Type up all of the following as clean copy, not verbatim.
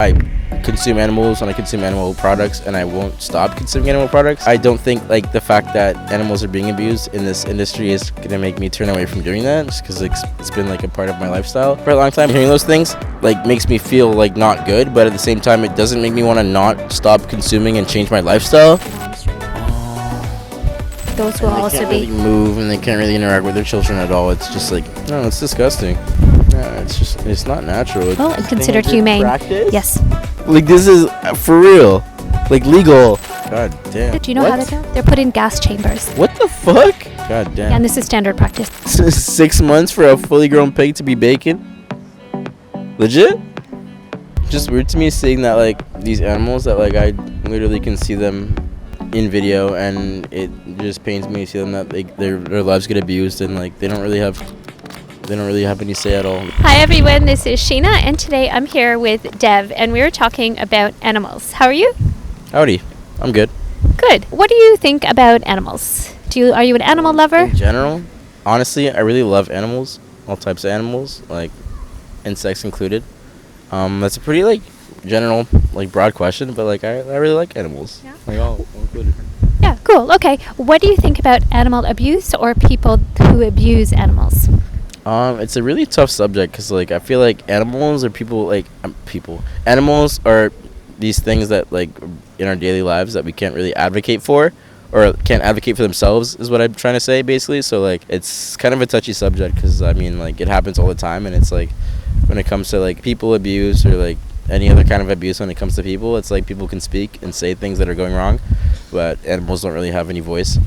I consume animals and I consume animal products, and I won't stop consuming animal products. I don't think like the fact that animals are being abused in this industry is gonna make me turn away from doing that, just because it's been like a part of my lifestyle for a long time. Hearing those things like makes me feel like not good, but at the same time it doesn't make me want to not stop consuming and change my lifestyle. Those will They also can't be. really move and they can't really interact with their children at all. It's just like, no, it's disgusting. Yeah, it's not natural. Well, and considered humane. Practice? Yes. Like this is for real, like legal. God damn. Do you know how they're done? They're put in gas chambers. What the fuck? God damn. And this is standard practice. 6 months for a fully grown pig to be bacon? Legit? Just weird to me seeing that like these animals that like I literally can see them in video, and it just pains me to see them that like their lives get abused, and like they don't really have any say at all. Hi everyone, this is Sheena, and today I'm here with Dev, and we're talking about animals. How are you? Howdy. I'm good. Good. What do you think about animals? Are you an animal lover? In general, honestly, I really love animals, all types of animals, like insects included. That's a pretty like general, like broad question, but like I really like animals. Yeah. Like all included. Yeah, cool. Okay. What do you think about animal abuse or people who abuse animals? It's a really tough subject because like I feel like animals are animals are these things that like in our daily lives that we can't really advocate for, or can't advocate for themselves, is what I'm trying to say basically. So like it's kind of a touchy subject because I mean like it happens all the time, and it's like when it comes to like people abuse or like any other kind of abuse, when it comes to people, it's like people can speak and say things that are going wrong, but animals don't really have any voice.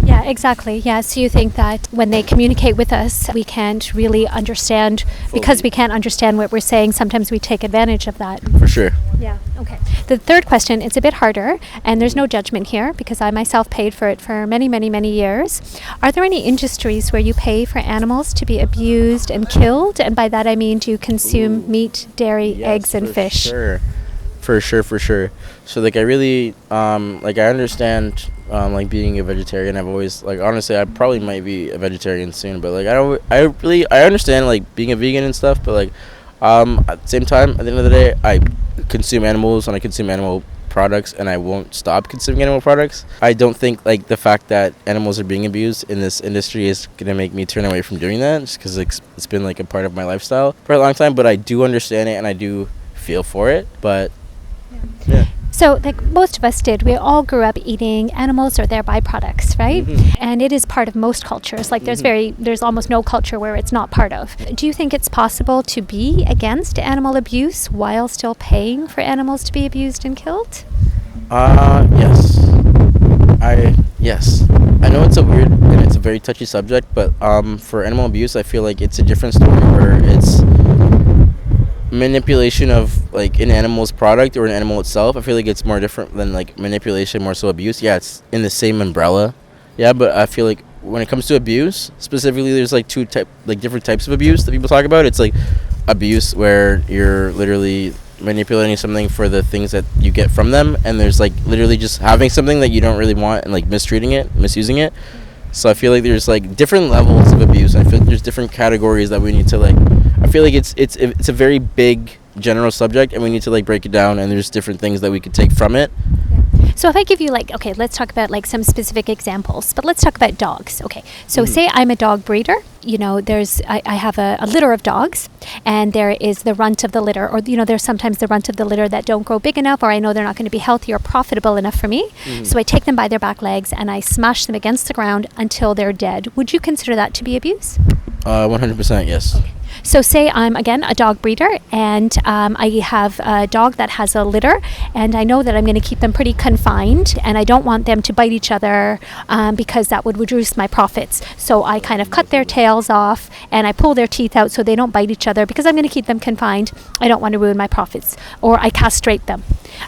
Yeah, exactly. Yeah, so you think that when they communicate with us, we can't really understand, because we can't understand what we're saying, sometimes we take advantage of that. For sure. Yeah, okay. The third question, it's a bit harder, and there's no judgment here because I myself paid for it for many, many, many years. Are there any industries where you pay for animals to be abused and killed? And by that I mean, do you consume meat, dairy, eggs, and fish? For sure. So like I really like I understand like being a vegetarian. I've always like honestly I probably might be a vegetarian soon, but like I understand like being a vegan and stuff, but like at the same time, at the end of the day, I consume animals and I consume animal products, and I won't stop consuming animal products. I don't think like the fact that animals are being abused in this industry is gonna make me turn away from doing that, just because it's been like a part of my lifestyle for a long time. But I do understand it and I do feel for it, but yeah. So, like most of us did, we all grew up eating animals or their byproducts, right? Mm-hmm. And it is part of most cultures. Like there's almost no culture where it's not part of. Do you think it's possible to be against animal abuse while still paying for animals to be abused and killed? Yes. Yes. I know it's a weird and it's a very touchy subject, but for animal abuse, I feel like it's a different story where it's manipulation of like an animal's product or an animal itself. I feel like it's more different than like manipulation, more so abuse. Yeah, it's in the same umbrella. Yeah, but I feel like when it comes to abuse specifically, there's like different types of abuse that people talk about. It's like abuse where you're literally manipulating something for the things that you get from them, and there's like literally just having something that you don't really want and like mistreating it, misusing it. So I feel like there's like different levels of abuse. I feel like there's different categories that we need to like. I feel like it's a very big general subject, and we need to like break it down, and there's different things that we could take from it. So if I give you okay, let's talk about like some specific examples, but let's talk about dogs. Okay, so say I'm a dog breeder. You know, I have a litter of dogs, and there is the runt of the litter, or there's sometimes the runt of the litter that don't grow big enough, or I know they're not going to be healthy or profitable enough for me. So I take them by their back legs and I smash them against the ground until they're dead. Would you consider that to be abuse? 100% yes. Okay. So say I'm, again, a dog breeder, and I have a dog that has a litter, and I know that I'm going to keep them pretty confined, and I don't want them to bite each other because that would reduce my profits. So I kind of cut their tails off, and I pull their teeth out so they don't bite each other because I'm going to keep them confined. I don't want to ruin my profits. Or I castrate them.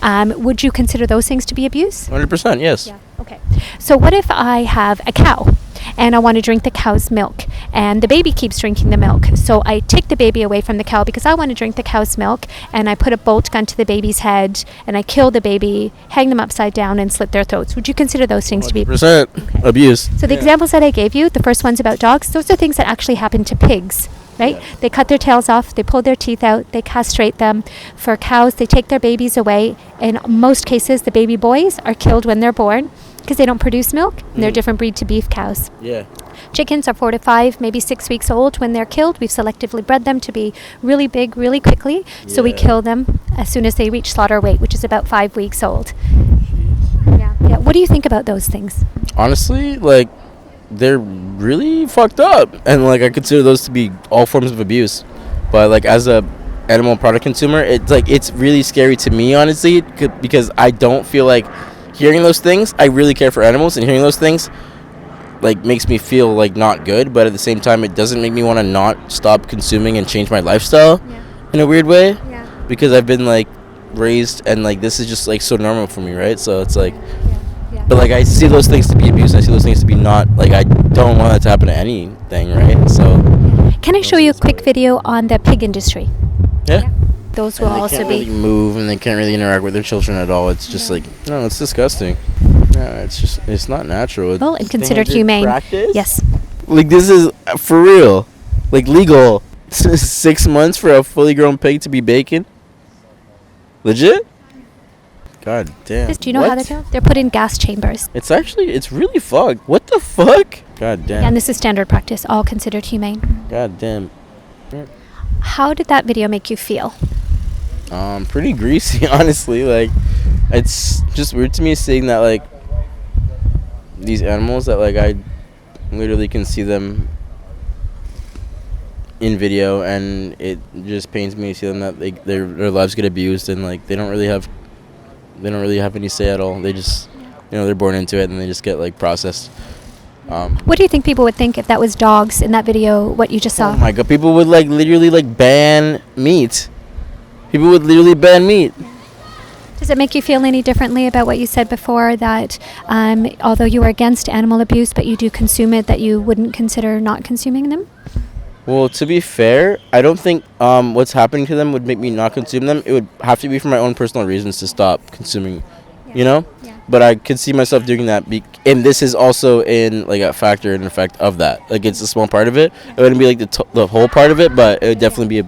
Would you consider those things to be abuse? 100% yes. Yeah. Okay. So what if I have a cow and I want to drink the cow's milk, and the baby keeps drinking the milk? So I take the baby away from the cow because I want to drink the cow's milk, and I put a bolt gun to the baby's head, and I kill the baby, hang them upside down, and slit their throats. Would you consider those things to be 100% abuse? So the examples that I gave you, the first one's about dogs, those are things that actually happen to pigs. right? Yeah. They cut their tails off, they pull their teeth out, they castrate them. For cows, they take their babies away. In most cases, the baby boys are killed when they're born because they don't produce milk, and they're Mm. different breed to beef cows. Yeah. Chickens are 4 to 5, maybe 6 weeks old when they're killed. We've selectively bred them to be really big really quickly, so we Yeah. kill them as soon as they reach slaughter weight, which is about 5 weeks old. Yeah. What do you think about those things? Honestly, like, they're really fucked up, and like I consider those to be all forms of abuse. But like as a animal product consumer, it's really scary to me, honestly, because I don't feel like hearing those things. I really care for animals, and hearing those things like makes me feel like not good. But at the same time, it doesn't make me want to not stop consuming and change my lifestyle in a weird way, Yeah. because I've been like raised and like this is just like so normal for me, right? So it's like. But like I see those things to be abuse. I see those things to be not like I don't want that to happen to anything, right? So Can I show you a quick video on the pig industry? yeah, Those will and they also can't be. really move and they can't really interact with their children at all. It's just like no, it's disgusting. No, it's not natural. Well, and considered Standard humane. practice? Yes. Like this is for real, like legal. 6 months for a fully grown pig to be bacon. Legit. God damn. Do you know how they go? They're put in gas chambers. It's really fucked. What the fuck? God damn. And this is standard practice, all considered humane. God damn. How did that video make you feel? Pretty greasy, honestly. Like, it's just weird to me seeing that, like, these animals that, like, I literally can see them in video, and it just pains me to see them that their lives get abused, and like they don't really have any say at all. They just, they're born into it, and they just get like processed. What do you think people would think if that was dogs in that video, what you just saw? Oh my god, people would like literally like ban meat. People would literally ban meat. Does it make you feel any differently about what you said before, that although you are against animal abuse, but you do consume it, that you wouldn't consider not consuming them? Well, to be fair, I don't think what's happening to them would make me not consume them. It would have to be for my own personal reasons to stop consuming, Yeah. But I could see myself doing that, and this is also in like a factor and effect of that. Like it's a small part of it. It wouldn't be like the whole part of it, but it would definitely be a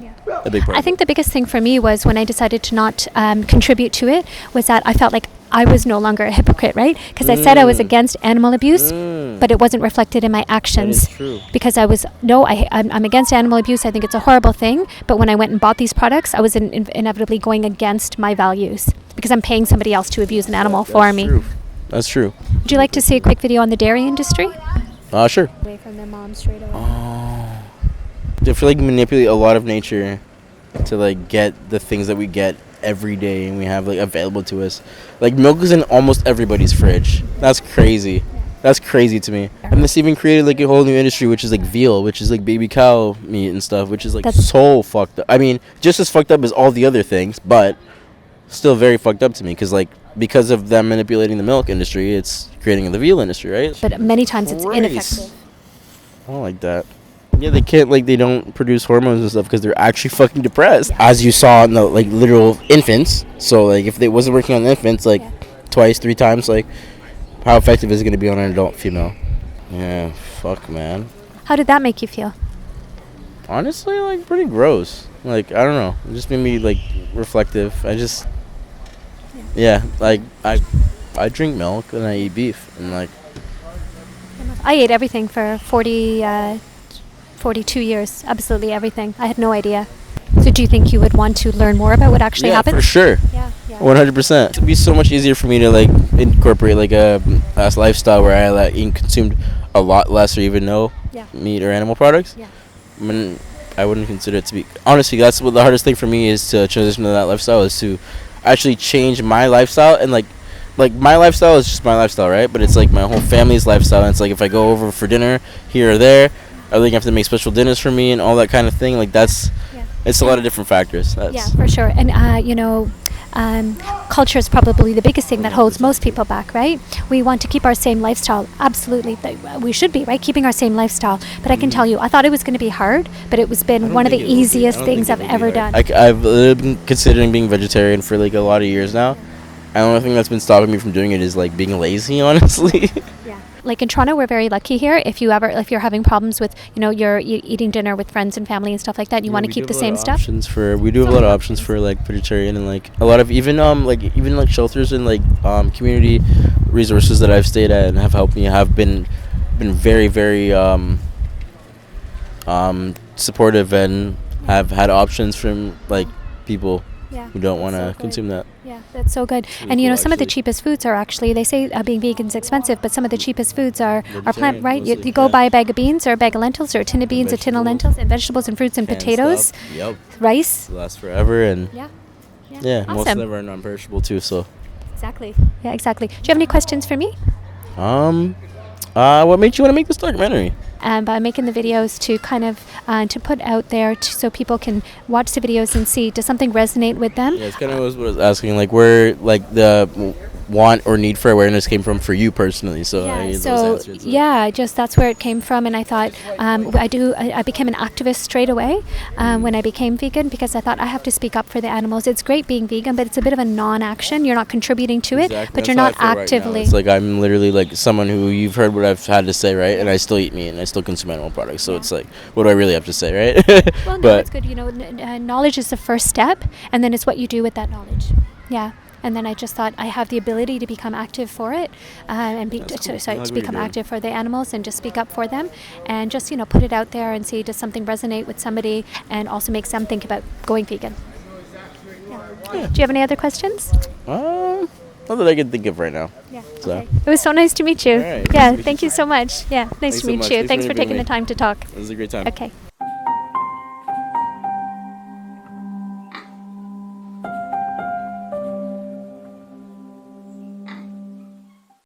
big part. I think the biggest thing for me was when I decided to not contribute to it, was that I felt like I was no longer a hypocrite, right? Because I said I was against animal abuse, but it wasn't reflected in my actions. That is true. Because I'm against animal abuse. I think it's a horrible thing. But when I went and bought these products, I was inevitably going against my values because I'm paying somebody else to abuse an animal for me. True. That's true. Would you like to see a quick video on the dairy industry? Sure. Away from their mom straight away. They feel like manipulate a lot of nature to like get the things that we get every day and we have like available to us. Like milk is in almost everybody's fridge. That's crazy. That's crazy to me. And this even created like a whole new industry, which is like veal, which is like baby cow meat and stuff, which is like so fucked up. I mean, just as fucked up as all the other things, but still very fucked up to me because of them manipulating the milk industry, it's creating the veal industry, right? But many times it's Christ. ineffective. I don't like that. Yeah, they don't produce hormones and stuff because they're actually fucking depressed. As you saw in the like literal infants. So like if they wasn't working on the infants like twice, 3 times, like how effective is it going to be on an adult female? Yeah, fuck, man. How did that make you feel? Honestly, like pretty gross. Like I don't know, it just made me like reflective. Like I drink milk and I eat beef and like I ate everything for 42 years. Absolutely everything. I had no idea. So do you think you would want to learn more about what actually happened? for sure. Yeah. 100%. It'd be so much easier for me to like incorporate like a lifestyle where I like consumed a lot less or even no meat or animal products. Yeah. I mean, I wouldn't consider it to be. Honestly, that's what the hardest thing for me is to transition to that lifestyle, is to actually change my lifestyle. And like my lifestyle is just my lifestyle, right? But it's like my whole family's lifestyle. And it's like if I go over for dinner here or there, I think I have to make special dinners for me and all that kind of thing. Like it's a lot of different factors. Yeah, for sure. And culture is probably the biggest thing that holds most people back, right? We want to keep our same lifestyle. Absolutely. We should be, right? Keeping our same lifestyle. But I can tell you, I thought it was going to be hard, but it was been one of the easiest things I've ever done. I've been considering being vegetarian for like a lot of years now. And the only thing that's been stopping me from doing it is like being lazy, honestly. Yeah. like in Toronto, we're very lucky here. If you're having problems with, you're eating dinner with friends and family and stuff like that, you want to keep the same stuff. We do have a lot of options for like vegetarian, and like a lot of even shelters and like community resources that I've stayed at and have helped me have been very, very supportive and have had options from like people who don't want to consume that. Yeah, that's so good. Really And cool, some of the actually. cheapest foods are actually, they say being vegan is expensive, but some of the cheapest foods are plant, Vegetarian, right? You mostly, go yeah. buy a bag of beans or a bag of lentils or a tin of beans, a tin of vegetables. lentils, and vegetables and fruits and Canned potatoes, stuff. Yep. rice. Lasts forever, and Yeah. most of Awesome. them are non-perishable too. So, Exactly. Yeah, exactly. Do you have any questions for me? what made you want to make this documentary? By making the videos to kind of to put out there so people can watch the videos and see, does something resonate with them? Yeah, it's kind of what I was asking, like where like the want or need for awareness came from for you personally. So I need those answers. Just that's where it came from, and I thought I became an activist straight away when I became vegan, because I thought I have to speak up for the animals. It's great being vegan, but it's a bit of a non-action. You're not contributing to it, Exactly. but That's you're how I not feel right now. actively. It's like I'm literally like someone who you've heard what I've had to say, right? And I still eat meat and I still consume animal products. So it's like, what do I really have to say, right? Well, no, but it's good. Knowledge is the first step, and then it's what you do with that knowledge. Yeah. And then I just thought I have the ability to become active for it, and That's cool. to How's what become you're doing. active for the animals and just speak up for them, and just put it out there and see, does something resonate with somebody, and also make them think about going vegan. Yeah. Do you have any other questions? not that I can think of right now. Yeah. So. Okay. It was so nice to meet you. All right. Yeah. Nice to meet Thank you so much. Yeah. Nice Thanks to so meet much. you. Thanks Thanks for for taking interviewing the me. time to talk. It was a great time. Okay.